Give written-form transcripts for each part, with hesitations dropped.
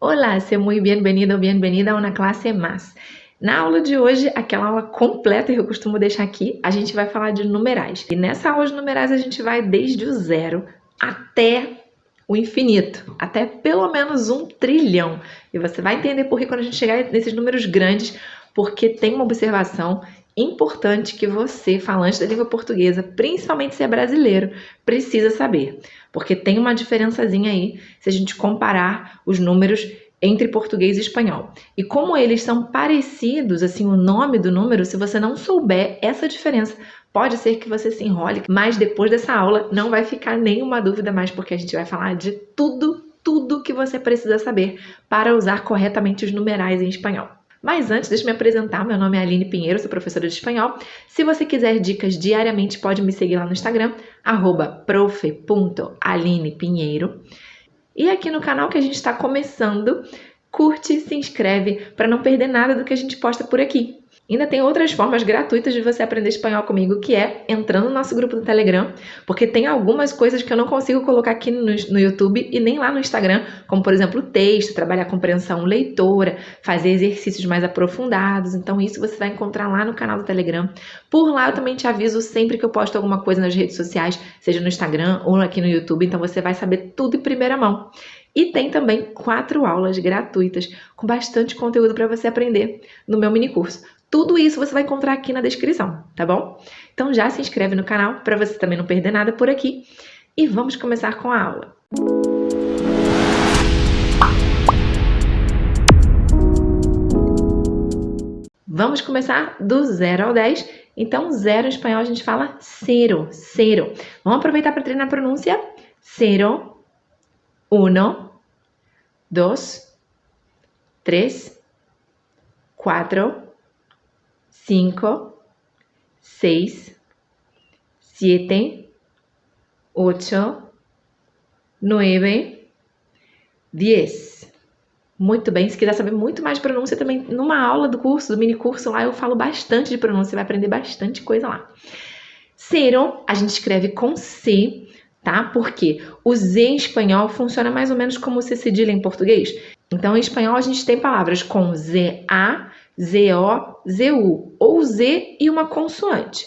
Olá, seja muito bem-vindo ou bem-vinda a uma classe mais. Na aula de hoje, aquela aula completa que eu costumo deixar aqui, a gente vai falar de numerais. E nessa aula de numerais a gente vai desde o zero até o infinito, até pelo menos 1 trilhão. E você vai entender por que quando a gente chegar nesses números grandes, porque tem uma observação importante que você, falante da língua portuguesa, principalmente se é brasileiro, precisa saber. Porque tem uma diferençazinha aí se a gente comparar os números entre português e espanhol. E como eles são parecidos, assim, o nome do número, se você não souber essa diferença, pode ser que você se enrole, mas depois dessa aula não vai ficar nenhuma dúvida mais, porque a gente vai falar de tudo que você precisa saber para usar corretamente os numerais em espanhol. Mas antes, deixa eu me apresentar. Meu nome é Aline Pinheiro, sou professora de espanhol. Se você quiser dicas diariamente, pode me seguir lá no Instagram, @prof.alinepinheiro. E aqui no canal que a gente está começando, curte, se inscreve para não perder nada do que a gente posta por aqui. Ainda tem outras formas gratuitas de você aprender espanhol comigo, que é entrando no nosso grupo do Telegram, porque tem algumas coisas que eu não consigo colocar aqui no YouTube e nem lá no Instagram, como, por exemplo, texto, trabalhar compreensão leitora, fazer exercícios mais aprofundados. Então, isso você vai encontrar lá no canal do Telegram. Por lá, eu também te aviso sempre que eu posto alguma coisa nas redes sociais, seja no Instagram ou aqui no YouTube, então você vai saber tudo em primeira mão. E tem também 4 aulas gratuitas com bastante conteúdo para você aprender no meu mini curso. Tudo isso você vai encontrar aqui na descrição, tá bom? Então já se inscreve no canal para você também não perder nada por aqui. E vamos começar com a aula. Vamos começar do 0 ao 10. Então, 0 em espanhol a gente fala cero, cero. Vamos aproveitar para treinar a pronúncia. 0, 1, 2, 3, 4, 5, 6, 7, 8, 9, 10. Muito bem, se quiser saber muito mais de pronúncia também, numa aula do curso, do mini curso lá, eu falo bastante de pronúncia, você vai aprender bastante coisa lá. Cero, a gente escreve com C, tá? Porque o Z em espanhol funciona mais ou menos como o C cedilha em português. Então, em espanhol, a gente tem palavras com ZA, ZO, ZU, ou Z e uma consoante.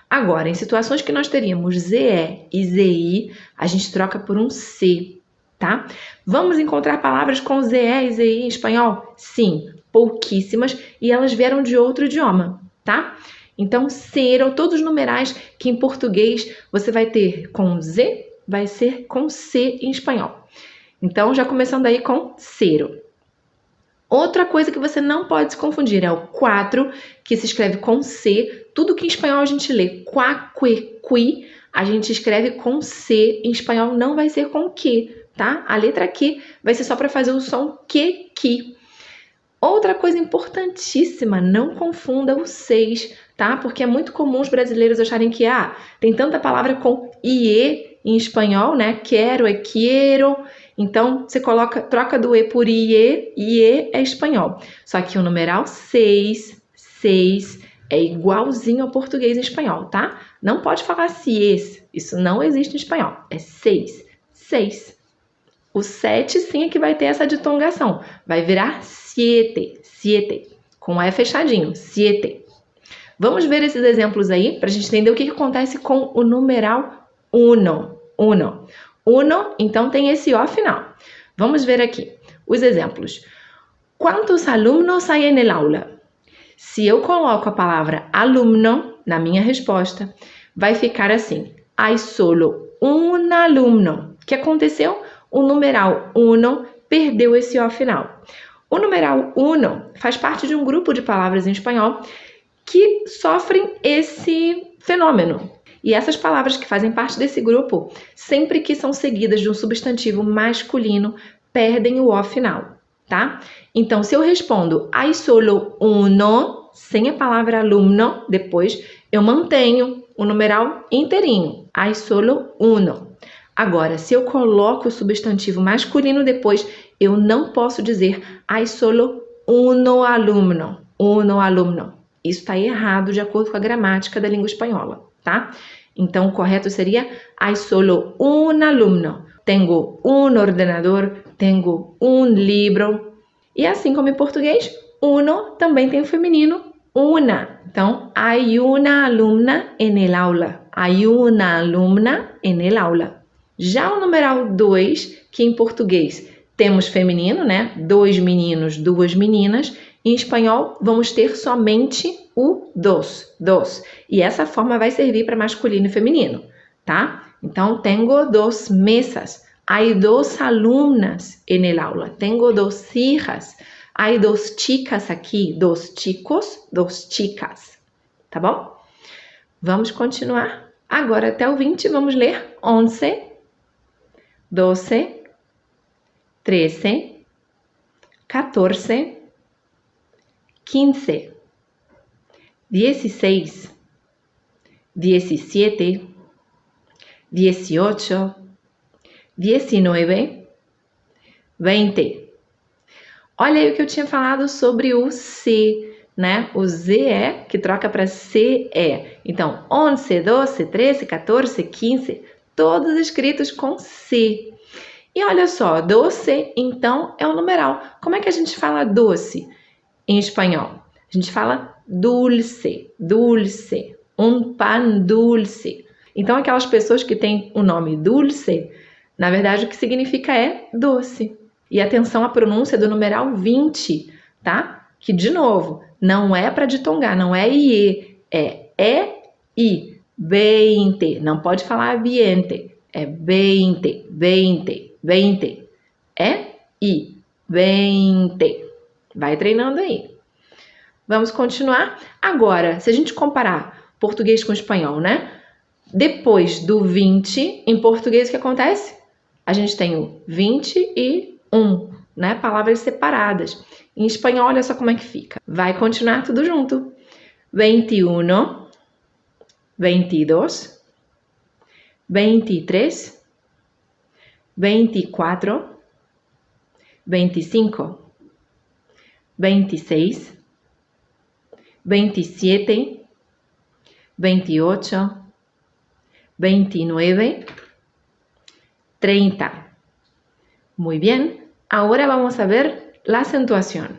Agora, em situações que nós teríamos ZE e ZI, a gente troca por um C, tá? Vamos encontrar palavras com ZE e ZI em espanhol? Sim, pouquíssimas, e elas vieram de outro idioma, tá? Então, cero, todos os numerais que em português você vai ter com Z, vai ser com C em espanhol. Então, já começando aí com cero. Outra coisa que você não pode se confundir é o 4, que se escreve com C. Tudo que em espanhol a gente lê qua, que, qui, a gente escreve com C. Em espanhol não vai ser com que, tá? A letra Q vai ser só para fazer o som que, ki. Outra coisa importantíssima, não confunda o 6, tá? Porque é muito comum os brasileiros acharem que tem tanta palavra com IE em espanhol, né? Quero é quiero. Então, você troca do E por IE é espanhol. Só que o numeral 6 é igualzinho ao português em espanhol, tá? Não pode falar sies, isso não existe em espanhol. É 6. O 7 sim é que vai ter essa ditongação. Vai virar siete, com o E fechadinho, siete. Vamos ver esses exemplos aí, para a gente entender o que acontece com o numeral uno. Uno, então, tem esse O final. Vamos ver aqui os exemplos. Quantos alunos há en el aula? Se eu coloco a palavra alumno na minha resposta, vai ficar assim. Hay solo un alumno. O que aconteceu? O numeral uno perdeu esse O final. O numeral uno faz parte de um grupo de palavras em espanhol que sofrem esse fenômeno. E essas palavras que fazem parte desse grupo, sempre que são seguidas de um substantivo masculino, perdem o O final, tá? Então, se eu respondo hay solo uno, sem a palavra alumno, depois eu mantenho o numeral inteirinho, hay solo uno. Agora, se eu coloco o substantivo masculino depois, eu não posso dizer hay solo uno alumno. Isso está errado de acordo com a gramática da língua espanhola, tá? Então, o correto seria hay solo un alumno. tenho um ordenador, tenho um livro. E assim como em português, uno também tem o feminino una. Então, hay una alumna en el aula. Hay una alumna en el aula. Já o numeral 2, que em português temos feminino, né? 2 meninos, 2 meninas. Em espanhol, vamos ter somente o dos. E essa forma vai servir para masculino e feminino, tá? Então, tenho 2 mesas. Hay 2 alumnas en el aula. Tenho 2 hijas. Hay 2 chicas aqui. 2 chicos, 2 chicas. Tá bom? Vamos continuar. Agora, até o 20, vamos ler 11, 12, 13, 14, 15, 16, 17, 18, 19, 20. Olha aí o que eu tinha falado sobre o C, né? O ZE que troca para CE. Então, 11, 12, 13, 14, 15, todos escritos com C. E olha só, doce, então, é o numeral. Como é que a gente fala doce em espanhol? A gente fala dulce, dulce, um pan dulce. Então, aquelas pessoas que têm o nome dulce, na verdade, o que significa é doce. E atenção à pronúncia do numeral 20, tá? Que, de novo, não é para ditongar, não é IE, é E-I, 20. Não pode falar viente, é 20, 20, 20. E-I, 20. Vai treinando aí. Vamos continuar? Agora, se a gente comparar português com espanhol, né? Depois do 20, em português, o que acontece? A gente tem o 21, né? Palavras separadas. Em espanhol, olha só como é que fica. Vai continuar tudo junto. 21, 22, 23, 24, 25, 26, 27, 28, 29, 30. Muy bien. Ahora vamos a ver la acentuación.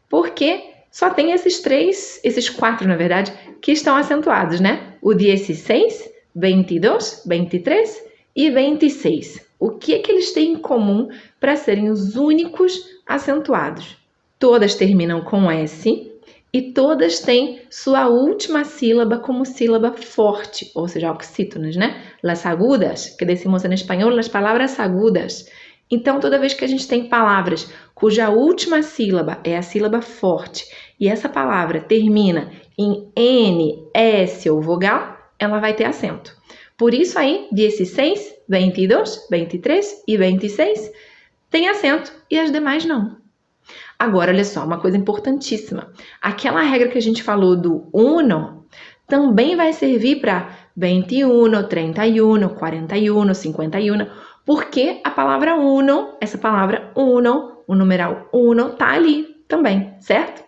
Porque só tem esses 4, na verdade, que estão acentuados, né? O 16, 22, 23 e 26. O que é que eles têm em comum para serem os únicos acentuados? Todas terminam com S e todas têm sua última sílaba como sílaba forte, ou seja, oxítonas, né? Las agudas, que decimos em espanhol, las palabras agudas. Então, toda vez que a gente tem palavras cuja última sílaba é a sílaba forte e essa palavra termina em N, S ou vogal, ela vai ter acento. Por isso aí, 16, 22, 23 e 26 tem acento e as demais não. Agora, olha só, uma coisa importantíssima. Aquela regra que a gente falou do uno também vai servir para 21, 31, 41, 51, porque a palavra uno, essa palavra uno, o numeral uno, tá ali também, certo?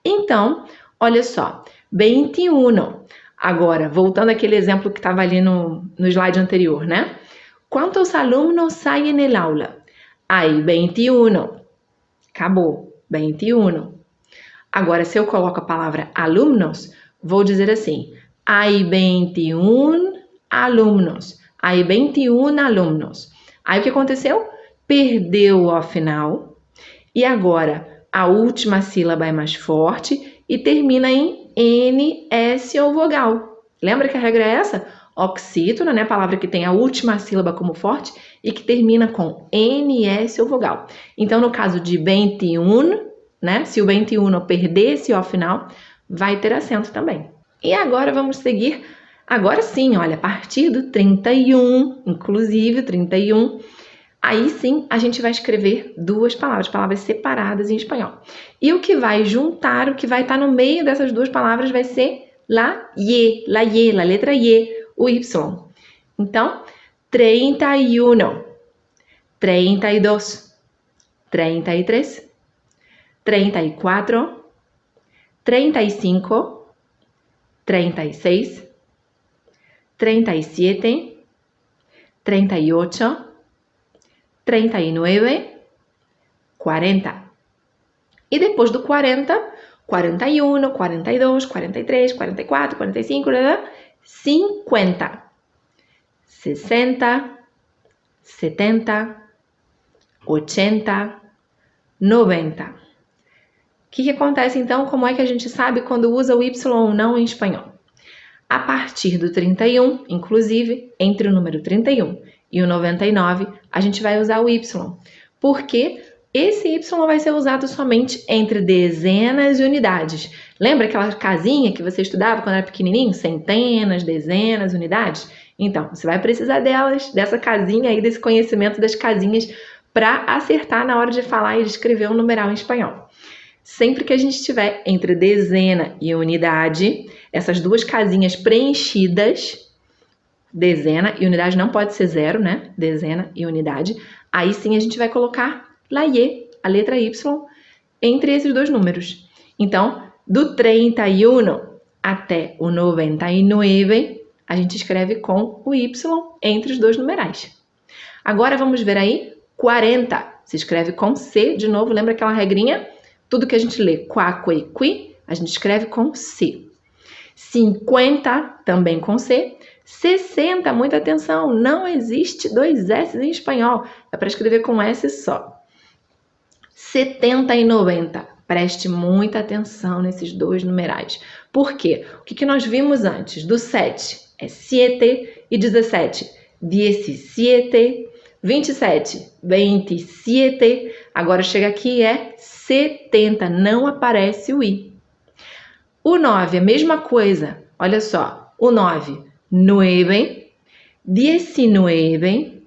Então, olha só, 21. Agora, voltando àquele exemplo que estava ali no slide anterior, né? ¿Cuántos alumnos hay en el aula? Hay 21. Acabou, 21. Agora, se eu coloco a palavra alumnos, vou dizer assim, hay 21 alumnos. Hay 21 alumnos. Aí o que aconteceu? Perdeu o final e agora a última sílaba é mais forte e termina em N, S ou vogal. Lembra que a regra é essa? Oxítona, né? A palavra que tem a última sílaba como forte e que termina com N, S ou vogal. Então, no caso de 21, né? Se o 21 perder esse O final, vai ter acento também. E agora vamos seguir. Agora sim, olha, a partir do 31, inclusive 31, aí sim a gente vai escrever duas palavras separadas em espanhol. E o que vai juntar, o que vai estar no meio dessas duas palavras vai ser la letra Y, o Y. Então, 31, 32, 33, 34, 35, 36, 37, 38, 39, 40. E depois do 40, 41, 42, 43, 44, 45, 50, 60, 70, 80, 90. O que acontece então? Como é que a gente sabe quando usa o Y ou não em espanhol? A partir do 31, inclusive, entre o número 31 e o 99, a gente vai usar o Y. Porque esse Y vai ser usado somente entre dezenas e unidades. Lembra aquela casinha que você estudava quando era pequenininho? Centenas, dezenas, unidades? Então, você vai precisar delas, dessa casinha aí, desse conhecimento das casinhas, para acertar na hora de falar e de escrever um numeral em espanhol. Sempre que a gente estiver entre dezena e unidade, essas duas casinhas preenchidas, dezena e unidade não pode ser zero, né? Dezena e unidade. Aí sim a gente vai colocar la Y, a letra Y, entre esses dois números. Então, do 31 até o 99, a gente escreve com o Y entre os dois numerais. Agora vamos ver aí, 40 se escreve com C, de novo, lembra aquela regrinha? Tudo que a gente lê qua, que, qui, a gente escreve com C. 50 também com C. 60, muita atenção, não existe dois S em espanhol, é para escrever com S só. 70 e 90, preste muita atenção nesses dois numerais. Por quê? O que nós vimos antes? Do 7 é 7 e 17, 17, 27, 27, agora chega aqui é 70, não aparece o I. O 9, a mesma coisa, olha só, o 9, 9, 19,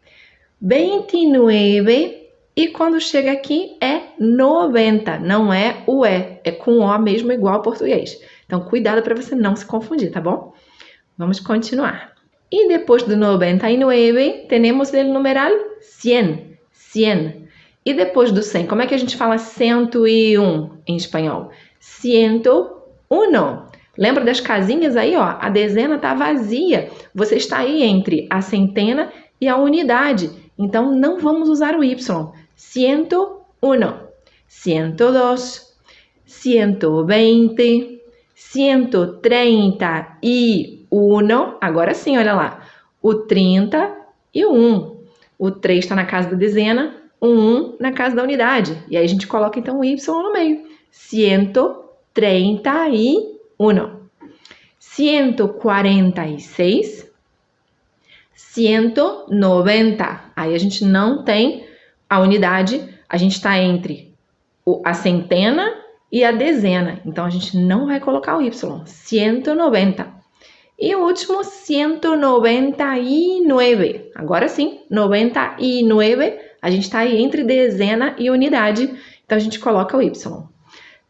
29, e quando chega aqui é 90, não é o E, é com O mesmo igual ao português. Então, cuidado para você não se confundir, tá bom? Vamos continuar. E depois do 99, temos o numeral 100, 100. E depois do 100, como é que a gente fala 101 em espanhol? 101. Lembra das casinhas aí, ó? A dezena está vazia. Você está aí entre a centena e a unidade. Então, não vamos usar o Y. 101, 102, 120, 131. Agora sim, olha lá. O 31. O 3 está na casa da dezena, o 1 na casa da unidade. E aí a gente coloca então o Y no meio. 131. 146. 190. Aí a gente não tem a unidade, a gente está entre a centena e a dezena. Então a gente não vai colocar o Y. 190. E o último, 199. Agora sim, 99. A gente está aí entre dezena e unidade. Então a gente coloca o Y.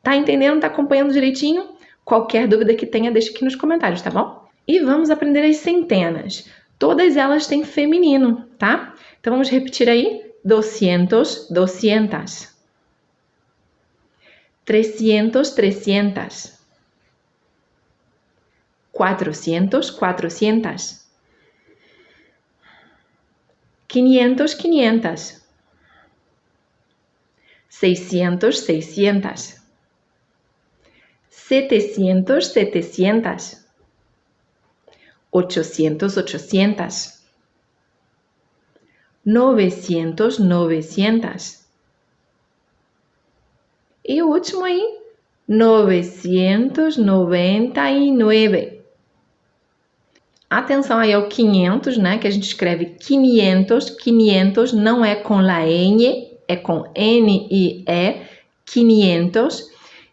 Tá entendendo? Tá acompanhando direitinho? Qualquer dúvida que tenha, deixa aqui nos comentários, tá bom? E vamos aprender as centenas. Todas elas têm feminino, tá? Então vamos repetir aí. 200, 200. 300, 300. 400, 400. 500, 500. 600, 600. 700, 700. 800, 800. 900, 900. E o último aí, 999. Atenção aí ao 500, né? Que a gente escreve 500. 500 não é com la N, é com N-I-E. 500.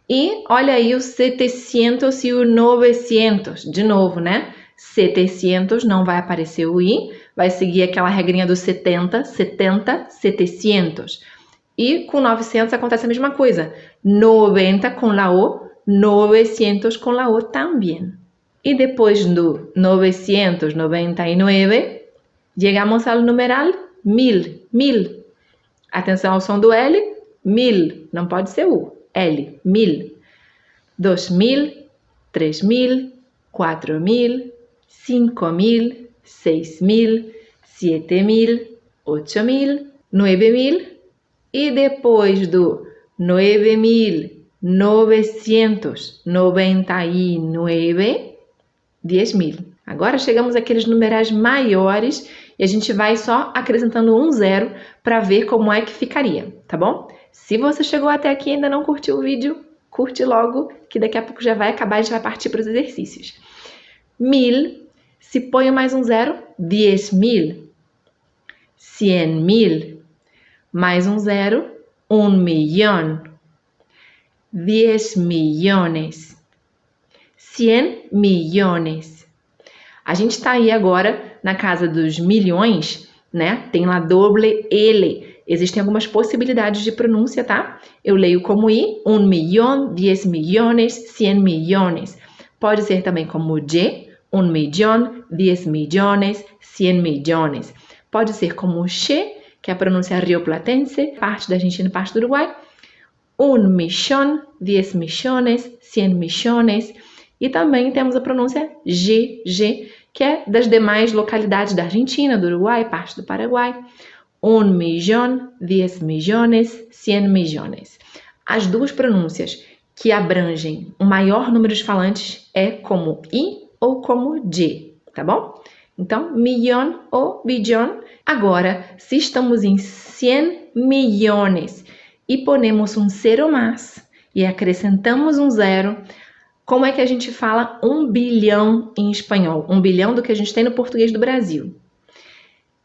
E olha aí o 700 e o 900. De novo, né? 700 não vai aparecer o I. Vai seguir aquela regrinha do 70. 70, 700. E com 900 acontece a mesma coisa. 90 com la O. 900 com la O também. E depois do 999, chegamos ao numeral 1000. 1000. Atenção ao som do L. 1000. Não pode ser U. L. 1000. 2000, 3000, 4000, 5000, 6000, 7000, 8000, 9.000 e depois do 9.999, 10.000. Agora chegamos àqueles numerais maiores e a gente vai só acrescentando um zero para ver como é que ficaria, tá bom? Se você chegou até aqui e ainda não curtiu o vídeo, curte logo, que daqui a pouco já vai acabar e a gente vai partir para os exercícios. 1.000, se põe mais um zero, 10.000. 100.000, mais um zero, 1.000.000. 10 milhões. 100 milhões. A gente está aí agora na casa dos milhões, né? Tem lá doble L. Existem algumas possibilidades de pronúncia, tá? Eu leio como I, 1.000.000, 10 milhões, 100 milhões. Pode ser também como J, 1.000.000, 10 milhões, 100 milhões. Pode ser como Che, que é a pronúncia rioplatense, parte da Argentina e parte do Uruguai. 1.000.000, 10 milhões, 100 milhões. E também temos a pronúncia GG, que é das demais localidades da Argentina, do Uruguai, parte do Paraguai. 1.000.000, 10 milhões, 100 milhões. As duas pronúncias que abrangem o maior número de falantes é como I ou como J, tá bom? Então, milhão ou bilhão. Agora, se estamos em 100 milhões e ponemos um zero mais e acrescentamos um zero, como é que a gente fala 1 bilhão em espanhol? 1 bilhão do que a gente tem no português do Brasil.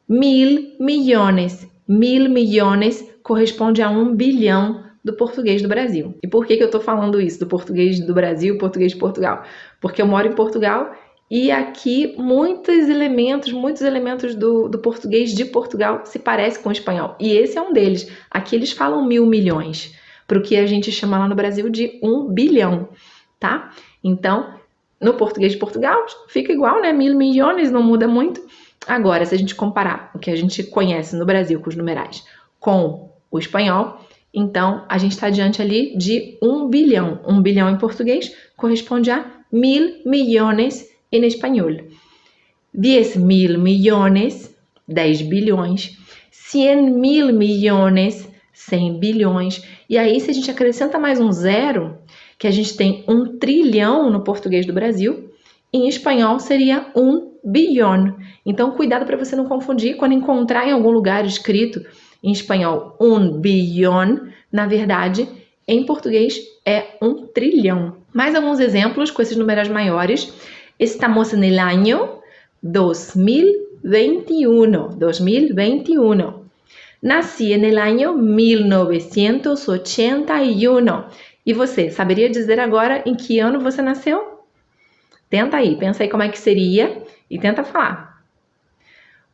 1.000 milhões. 1.000 milhões corresponde a 1 bilhão do português do Brasil. E por que eu estou falando isso, do português do Brasil e português de Portugal? Porque eu moro em Portugal e aqui muitos elementos do português de Portugal se parecem com o espanhol. E esse é um deles. Aqui eles falam 1.000 milhões, para o que a gente chama lá no Brasil de 1 bilhão, tá? Então, no português de Portugal fica igual, né? 1.000 milhões, não muda muito. Agora, se a gente comparar o que a gente conhece no Brasil com os numerais com o espanhol, então a gente está diante ali de 1 bilhão. 1 bilhão em português corresponde a 1.000 milhões em espanhol. 10.000 milhões, 10 bilhões. 100.000 milhões, 100 bilhões. E aí, se a gente acrescenta mais um zero, que a gente tem 1 trilhão no português do Brasil, em espanhol seria 1 bilhão. Então, cuidado para você não confundir quando encontrar em algum lugar escrito em espanhol 1 bilhão, na verdade, em português é 1 trilhão. Mais alguns exemplos com esses numerais maiores. Estamos en el año 2021. 2021. Nací en el año 1981. E você, saberia dizer agora em que ano você nasceu? Tenta aí, pensa aí como é que seria e tenta falar.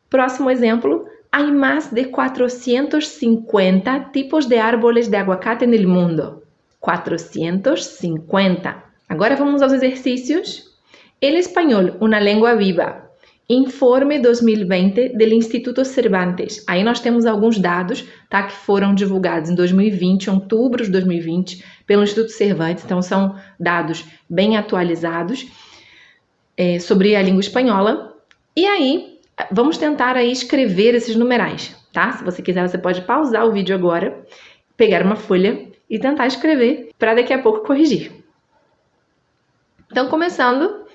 Próximo exemplo. Há mais de 450 tipos de árboles de aguacate no mundo. 450. Agora vamos aos exercícios. El español, una lengua viva. Informe 2020 do Instituto Cervantes. Aí nós temos alguns dados, tá, que foram divulgados em 2020, outubro de 2020, pelo Instituto Cervantes. Então são dados bem atualizados sobre a língua espanhola. E aí, vamos tentar aí escrever esses numerais, tá? Se você quiser, você pode pausar o vídeo agora, pegar uma folha e tentar escrever para daqui a pouco corrigir. Então, começando,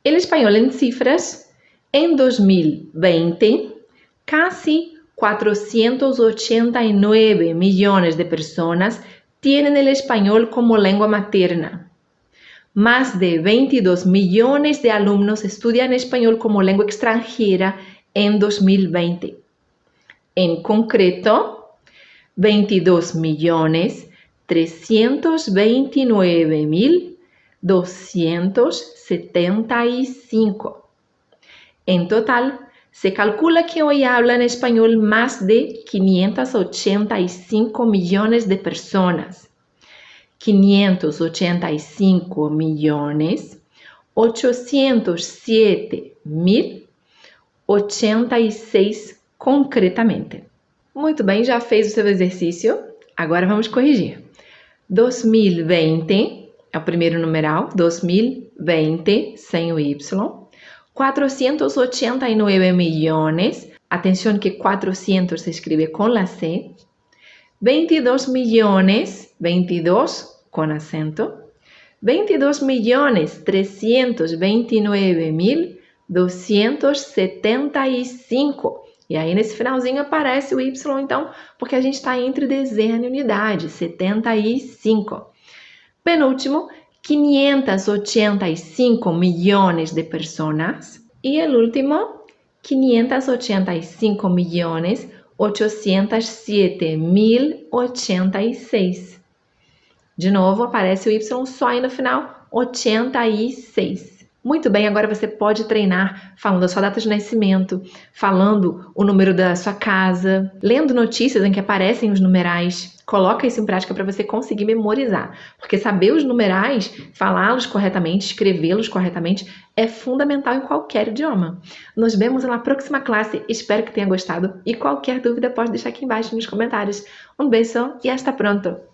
el español en cifras, en 2020, casi 489 millones de personas tienen el español como lengua materna. Más de 22 millones de alumnos estudian español como lengua extranjera en 2020. En concreto, 22.329.275. En total, se calcula que hoy hablan español más de 585 millones de personas. 585.807.086 concretamente. Muito bem, já fez o seu exercício? Agora vamos corrigir. 2020 é o primeiro numeral, 2020 sem o Y. 489 milhões, Atención que 400 se escribe con la C. 22 millones, 22 con acento. 22.329.275. E aí, nesse finalzinho, aparece o Y, então, porque a gente está entre dezena e unidade, 75. Penúltimo, 585 millones de personas. E o último, 585.807.086. De novo, aparece o Y só aí no final, 86. Muito bem, agora você pode treinar falando a sua data de nascimento, falando o número da sua casa, lendo notícias em que aparecem os numerais. Coloca isso em prática para você conseguir memorizar. Porque saber os numerais, falá-los corretamente, escrevê-los corretamente, é fundamental em qualquer idioma. Nos vemos na próxima classe. Espero que tenha gostado. E qualquer dúvida pode deixar aqui embaixo nos comentários. Um beijo e hasta pronto!